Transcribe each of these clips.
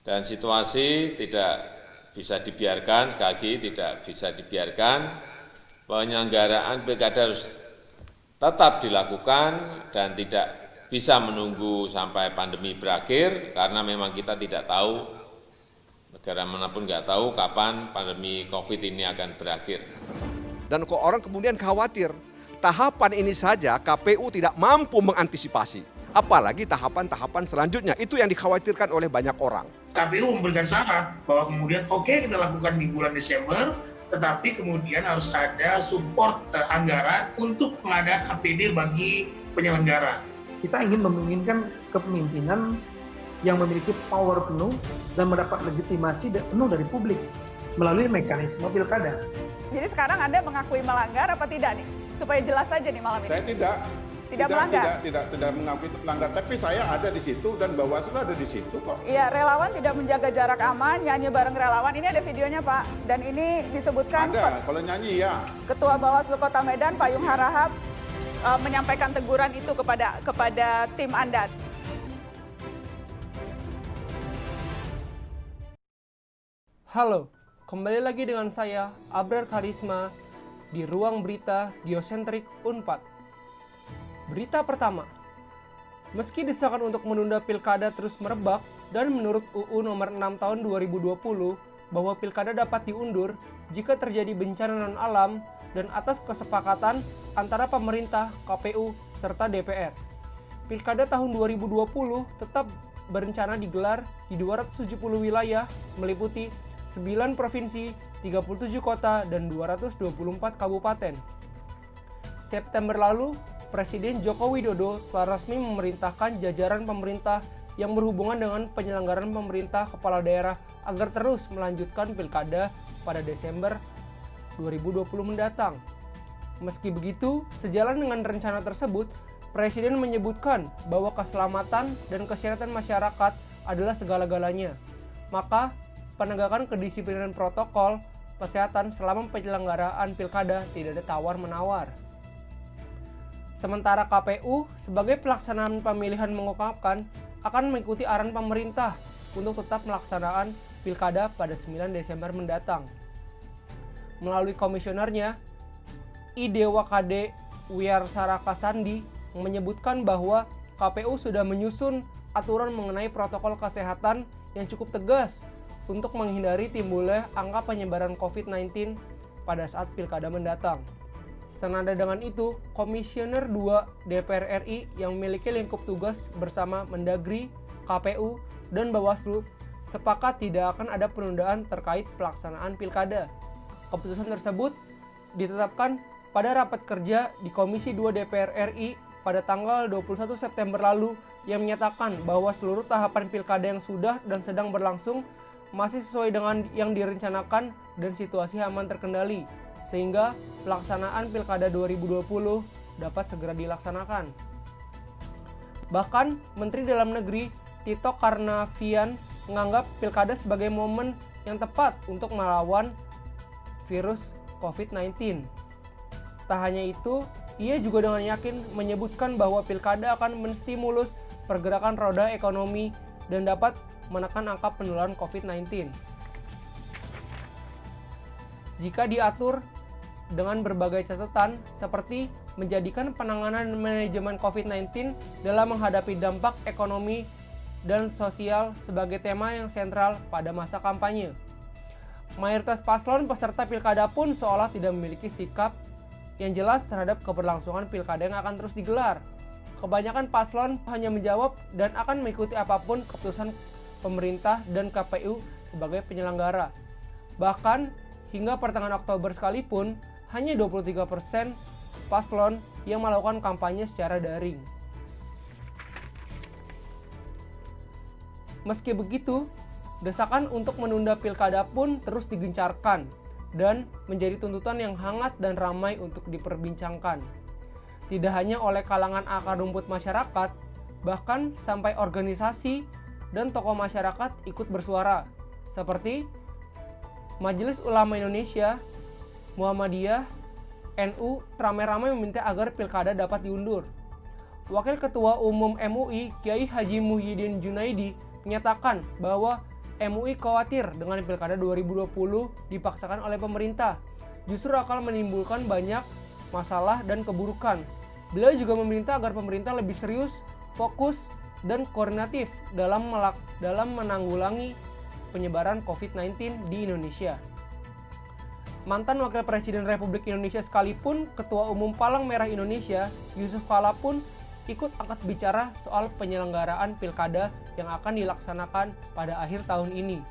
Dan situasi tidak bisa dibiarkan, sekali lagi tidak bisa dibiarkan, penyelenggaraan pilkada harus tetap dilakukan dan tidak bisa menunggu sampai pandemi berakhir, karena memang kita tidak tahu, negara manapun nggak tahu kapan pandemi COVID ini akan berakhir. Dan kok orang kemudian khawatir, tahapan ini saja KPU tidak mampu mengantisipasi. Apalagi tahapan-tahapan selanjutnya, itu yang dikhawatirkan oleh banyak orang. KPU memberikan syarat bahwa kemudian kita lakukan di bulan Desember, tetapi kemudian harus ada support anggaran untuk pengadaan APD bagi penyelenggara. Kita ingin meminginkan kepemimpinan yang memiliki power penuh dan mendapat legitimasi penuh dari publik melalui mekanisme pilkada. Jadi sekarang Anda mengakui melanggar apa tidak nih? Supaya jelas saja nih malam ini. Saya tidak melanggar. Tidak mengakui itu melanggar, tapi saya ada di situ dan Bawaslu ada di situ kok. Iya, relawan tidak menjaga jarak aman, nyanyi bareng relawan. Ini ada videonya, Pak. Dan ini disebutkan Ada, kalau nyanyi ya. Ketua Bawaslu Kota Medan, Payung Harahap, menyampaikan teguran itu kepada tim Anda. Halo, kembali lagi dengan saya, Abrar Karisma, di Ruang Berita Geosentrik Unpad. Berita pertama, meski desakan untuk menunda pilkada terus merebak dan menurut UU nomor 6 tahun 2020 bahwa pilkada dapat diundur jika terjadi bencana non-alam dan atas kesepakatan antara pemerintah, KPU, serta DPR. Pilkada tahun 2020 tetap berencana digelar di 270 wilayah meliputi 9 provinsi, 37 kota, dan 224 kabupaten. September lalu, Presiden Joko Widodo telah resmi memerintahkan jajaran pemerintah yang berhubungan dengan penyelenggaraan pemerintah kepala daerah agar terus melanjutkan pilkada pada Desember 2020 mendatang. Meski begitu, sejalan dengan rencana tersebut, Presiden menyebutkan bahwa keselamatan dan kesehatan masyarakat adalah segala-galanya. Maka, penegakan kedisiplinan protokol kesehatan selama penyelenggaraan pilkada tidak ada tawar-menawar. Sementara KPU sebagai pelaksanaan pemilihan mengungkapkan akan mengikuti arahan pemerintah untuk tetap melaksanakan pilkada pada 9 Desember mendatang. Melalui komisionernya, Idewa KD Wiyarsaraka Sandi menyebutkan bahwa KPU sudah menyusun aturan mengenai protokol kesehatan yang cukup tegas untuk menghindari timbulnya angka penyebaran COVID-19 pada saat pilkada mendatang. Senada dengan itu, Komisioner 2 DPR RI yang memiliki lingkup tugas bersama Mendagri, KPU, dan Bawaslu sepakat tidak akan ada penundaan terkait pelaksanaan pilkada. Keputusan tersebut ditetapkan pada rapat kerja di Komisi 2 DPR RI pada tanggal 21 September lalu yang menyatakan bahwa seluruh tahapan pilkada yang sudah dan sedang berlangsung masih sesuai dengan yang direncanakan dan situasi aman terkendali, sehingga pelaksanaan pilkada 2020 dapat segera dilaksanakan. Bahkan, Menteri Dalam Negeri Tito Karnavian menganggap pilkada sebagai momen yang tepat untuk melawan virus COVID-19. Tak hanya itu, ia juga dengan yakin menyebutkan bahwa pilkada akan menstimulus pergerakan roda ekonomi dan dapat menekan angka penularan COVID-19. Jika diatur dengan berbagai catatan seperti menjadikan penanganan manajemen COVID-19 dalam menghadapi dampak ekonomi dan sosial sebagai tema yang sentral pada masa kampanye. Mayoritas paslon peserta pilkada pun seolah tidak memiliki sikap yang jelas terhadap keberlangsungan pilkada yang akan terus digelar. Kebanyakan paslon hanya menjawab dan akan mengikuti apapun keputusan pemerintah dan KPU sebagai penyelenggara. Bahkan hingga pertengahan Oktober sekalipun, hanya 23% paslon yang melakukan kampanye secara daring. Meski begitu, desakan untuk menunda pilkada pun terus digencarkan dan menjadi tuntutan yang hangat dan ramai untuk diperbincangkan. Tidak hanya oleh kalangan akar rumput masyarakat, bahkan sampai organisasi dan tokoh masyarakat ikut bersuara, seperti Majelis Ulama Indonesia, Muhammadiyah, NU ramai-ramai meminta agar pilkada dapat diundur. Wakil Ketua Umum MUI, Kiai Haji Muhyiddin Junaidi, menyatakan bahwa MUI khawatir dengan Pilkada 2020 dipaksakan oleh pemerintah, justru akan menimbulkan banyak masalah dan keburukan. Beliau juga meminta agar pemerintah lebih serius, fokus, dan koordinatif dalam menanggulangi penyebaran COVID-19 di Indonesia. Mantan Wakil Presiden Republik Indonesia sekalipun Ketua Umum Palang Merah Indonesia, Yusuf Kala pun ikut angkat bicara soal penyelenggaraan pilkada yang akan dilaksanakan pada akhir tahun ini.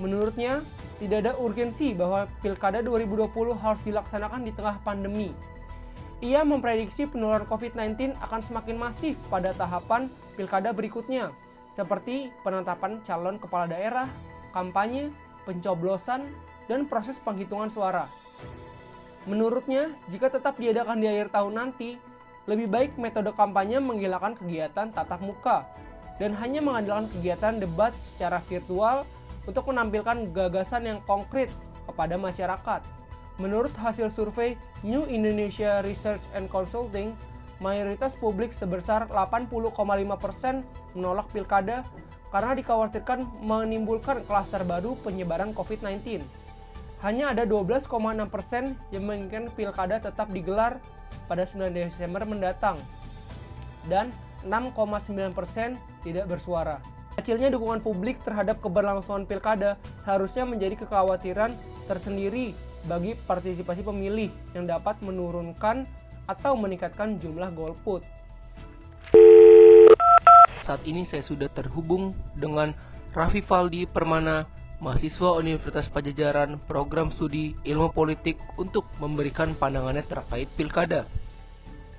Menurutnya, tidak ada urgensi bahwa pilkada 2020 harus dilaksanakan di tengah pandemi. Ia memprediksi penularan COVID-19 akan semakin masif pada tahapan pilkada berikutnya, seperti penetapan calon kepala daerah, kampanye, pencoblosan, dan proses penghitungan suara. Menurutnya, jika tetap diadakan di akhir tahun nanti, lebih baik metode kampanye menghilangkan kegiatan tatap muka dan hanya mengandalkan kegiatan debat secara virtual untuk menampilkan gagasan yang konkret kepada masyarakat. Menurut hasil survei New Indonesia Research and Consulting, mayoritas publik sebesar 80,5% menolak pilkada karena dikhawatirkan menimbulkan klaster baru penyebaran COVID-19. Hanya ada 12,6% yang menginginkan pilkada tetap digelar pada 9 Desember mendatang, dan 6,9% tidak bersuara. Kecilnya dukungan publik terhadap keberlangsungan pilkada seharusnya menjadi kekhawatiran tersendiri bagi partisipasi pemilih yang dapat menurunkan atau meningkatkan jumlah golput. Saat ini saya sudah terhubung dengan Raffi Faldi Permana, mahasiswa Universitas Padjadjaran, program studi Ilmu Politik, untuk memberikan pandangannya terkait pilkada.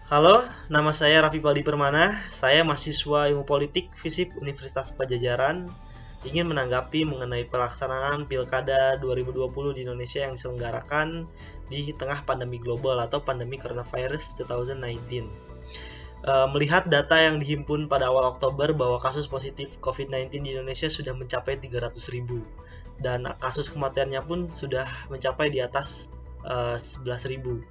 Halo, nama saya Raffi Faldi Permana. Saya mahasiswa Ilmu Politik FISIP Universitas Padjadjaran. Ingin menanggapi mengenai pelaksanaan pilkada 2020 di Indonesia yang diselenggarakan di tengah pandemi global atau pandemi coronavirus 2019. Melihat data yang dihimpun pada awal Oktober bahwa kasus positif COVID-19 di Indonesia sudah mencapai 300.000 dan kasus kematiannya pun sudah mencapai di atas 11.000.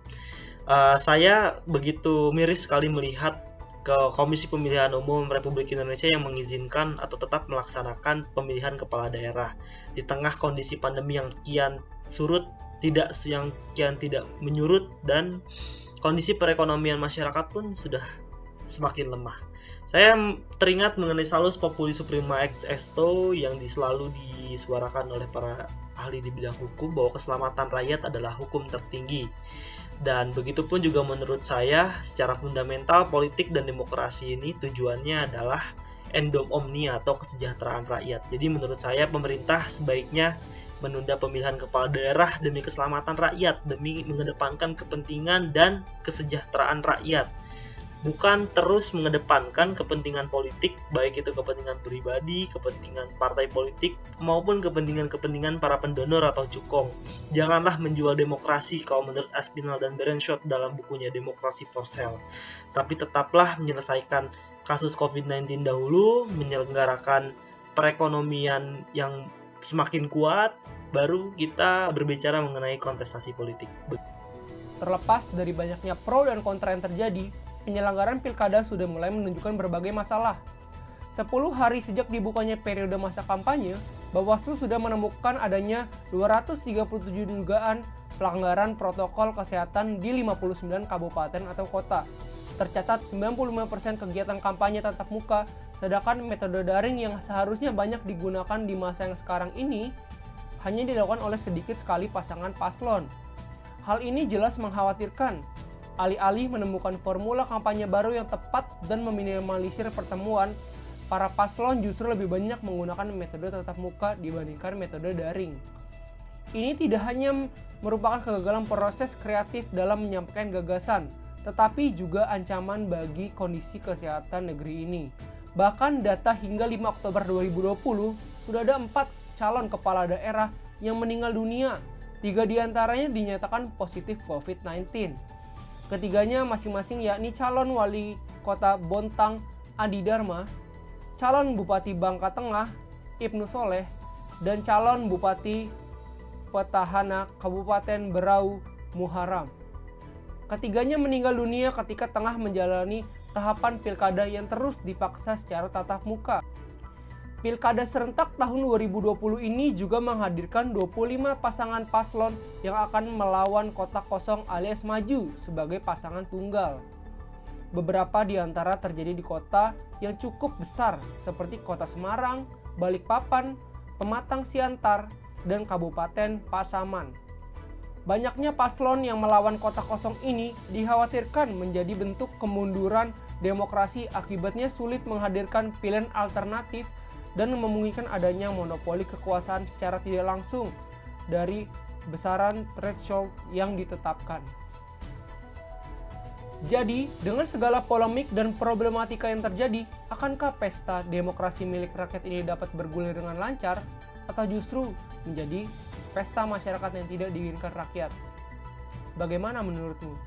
Saya begitu miris sekali melihat ke Komisi Pemilihan Umum Republik Indonesia yang mengizinkan atau tetap melaksanakan pemilihan kepala daerah di tengah kondisi pandemi yang kian surut, kian tidak menyurut, dan kondisi perekonomian masyarakat pun sudah semakin lemah. Saya teringat mengenai Salus Populi Suprema ex Esto yang selalu disuarakan oleh para ahli di bidang hukum bahwa keselamatan rakyat adalah hukum tertinggi. Dan begitu pun juga menurut saya, secara fundamental politik dan demokrasi ini tujuannya adalah endom omnia atau kesejahteraan rakyat. Jadi menurut saya pemerintah sebaiknya menunda pemilihan kepala daerah demi keselamatan rakyat, demi mengedepankan kepentingan dan kesejahteraan rakyat. Bukan terus mengedepankan kepentingan politik, baik itu kepentingan pribadi, kepentingan partai politik, maupun kepentingan-kepentingan para pendonor atau cukong. Janganlah menjual demokrasi kalau menurut Aspinall dan Berenschot dalam bukunya Demokrasi for Sale. Tapi tetaplah menyelesaikan kasus COVID-19 dahulu, menyelenggarakan perekonomian yang semakin kuat, baru kita berbicara mengenai kontestasi politik. Terlepas dari banyaknya pro dan kontra yang terjadi, penyelenggaraan pilkada sudah mulai menunjukkan berbagai masalah. 10 hari sejak dibukanya periode masa kampanye, Bawaslu sudah menemukan adanya 237 dugaan pelanggaran protokol kesehatan di 59 kabupaten atau kota. Tercatat 95% kegiatan kampanye tatap muka, sedangkan metode daring yang seharusnya banyak digunakan di masa yang sekarang ini hanya dilakukan oleh sedikit sekali pasangan paslon. Hal ini jelas mengkhawatirkan. Alih-alih menemukan formula kampanye baru yang tepat dan meminimalisir pertemuan, para paslon justru lebih banyak menggunakan metode tatap muka dibandingkan metode daring. Ini tidak hanya merupakan kegagalan proses kreatif dalam menyampaikan gagasan, tetapi juga ancaman bagi kondisi kesehatan negeri ini. Bahkan data hingga 5 Oktober 2020, sudah ada 4 calon kepala daerah yang meninggal dunia. 3 diantaranya dinyatakan positif COVID-19. Ketiganya masing-masing yakni calon wali kota Bontang Adi Dharma, calon bupati Bangka Tengah Ibnu Soleh, dan calon bupati petahana Kabupaten Berau Muharram. Ketiganya meninggal dunia ketika tengah menjalani tahapan pilkada yang terus dipaksa secara tatap muka. Pilkada serentak tahun 2020 ini juga menghadirkan 25 pasangan paslon yang akan melawan kotak kosong alias maju sebagai pasangan tunggal. Beberapa di antara terjadi di kota yang cukup besar seperti Kota Semarang, Balikpapan, Pematang Siantar, dan Kabupaten Pasaman. Banyaknya paslon yang melawan kotak kosong ini dikhawatirkan menjadi bentuk kemunduran demokrasi, akibatnya sulit menghadirkan pilihan alternatif dan memungkinkan adanya monopoli kekuasaan secara tidak langsung dari besaran threshold yang ditetapkan. Jadi, dengan segala polemik dan problematika yang terjadi, akankah pesta demokrasi milik rakyat ini dapat bergulir dengan lancar atau justru menjadi pesta masyarakat yang tidak diinginkan rakyat? Bagaimana menurutmu?